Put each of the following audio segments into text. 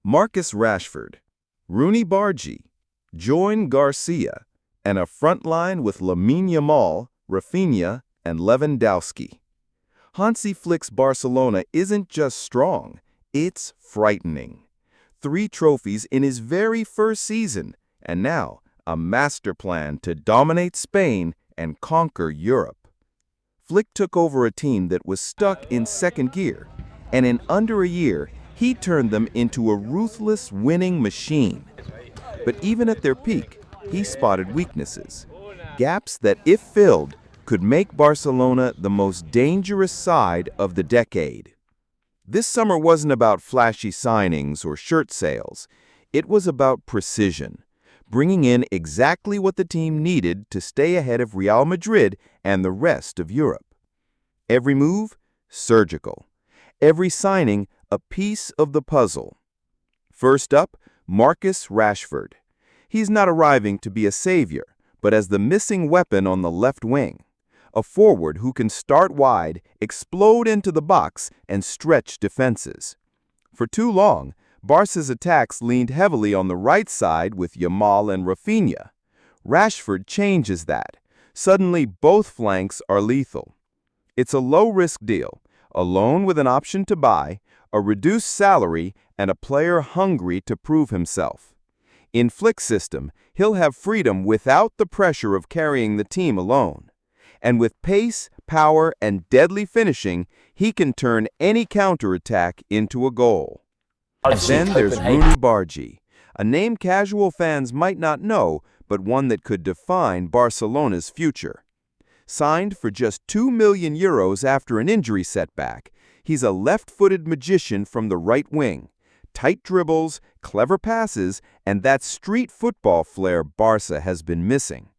Marcus Rashford, Rooney Bargi, Join Garcia, and a front line with Lamine Yamal, Rafinha, and Lewandowski. Hansi Flick's Barcelona isn't just strong, it's frightening. 3 trophies in his very first season, and now a master plan to dominate Spain and conquer Europe. Flick took over a team that was stuck in second gear, and in under a year, he turned them into a ruthless winning machine. But even at their peak, he spotted weaknesses, gaps that, if filled, could make Barcelona the most dangerous side of the decade. This summer wasn't about flashy signings or shirt sales. It was about precision, bringing in exactly what the team needed to stay ahead of Real Madrid and the rest of Europe. Every move, surgical. Every signing, a piece of the puzzle. First up, Marcus Rashford. He's not arriving to be a savior, but as the missing weapon on the left wing. A forward who can start wide, explode into the box, and stretch defenses. For too long, Barca's attacks leaned heavily on the right side with Yamal and Rafinha. Rashford changes that. Suddenly, both flanks are lethal. It's a low-risk deal, a loan with an option to buy, a reduced salary, and a player hungry to prove himself. In Flick's system, he'll have freedom without the pressure of carrying the team alone. And with pace, power, and deadly finishing, he can turn any counterattack into a goal. Then there's Rooney Bargi, a name casual fans might not know, but one that could define Barcelona's future. Signed for just €2 million after an injury setback, he's a left-footed magician from the right wing. Tight dribbles, clever passes, and that street football flair Barca has been missing.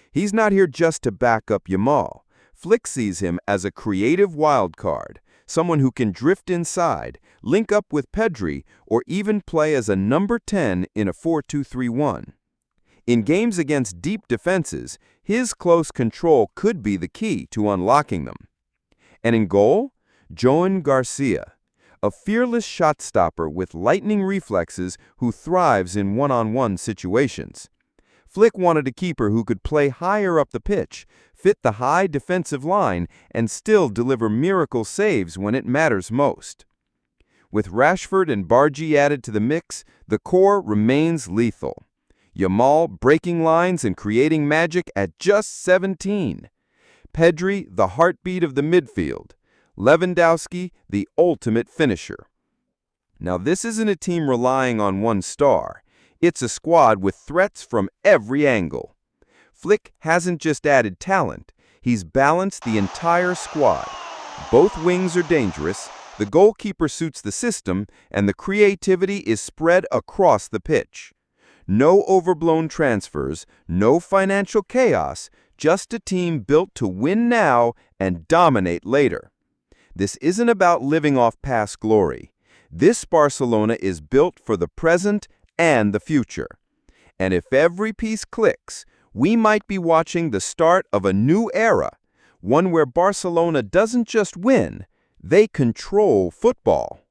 He's not here just to back up Yamal. Flick sees him as a creative wild card, someone who can drift inside, link up with Pedri, or even play as a number 10 in a 4-2-3-1. In games against deep defenses, his close control could be the key to unlocking them. And in goal, Join Garcia, a fearless shot stopper with lightning reflexes who thrives in one-on-one situations. Flick wanted a keeper who could play higher up the pitch, fit the high defensive line, and still deliver miracle saves when it matters most. With Rashford and Bargi added to the mix, the core remains lethal. Yamal breaking lines and creating magic at just 17. Pedri, the heartbeat of the midfield. Lewandowski, the ultimate finisher. Now, this isn't a team relying on one star. It's a squad with threats from every angle. Flick hasn't just added talent, he's balanced the entire squad. Both wings are dangerous, the goalkeeper suits the system, and the creativity is spread across the pitch. No overblown transfers, no financial chaos, just a team built to win now and dominate later. This isn't about living off past glory. This Barcelona is built for the present and the future. And if every piece clicks, we might be watching the start of a new era, one where Barcelona doesn't just win, they control football.